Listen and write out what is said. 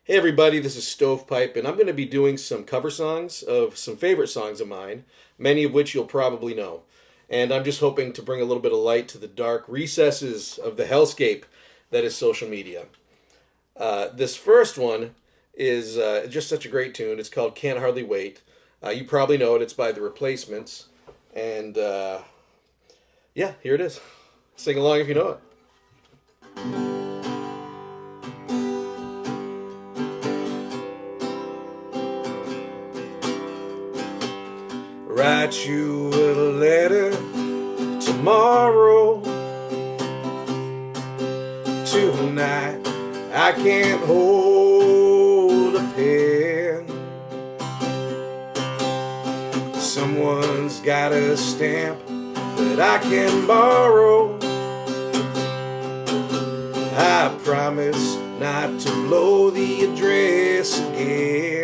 Hey everybody, this is Stovepipe, and I'm going to be doing some cover songs of some favorite songs of mine, many of which you'll probably know. And I'm just hoping to bring a little bit of light to the dark recesses of the hellscape that is social media. This first one is just such a great tune. It's called Can't Hardly Wait. You probably know it, it's by The Replacements. And yeah, here it is. Sing along if you know it. Write you a letter tomorrow. Tonight I can't hold a pen. Someone's got a stamp that I can borrow. I promise not to blow the address again.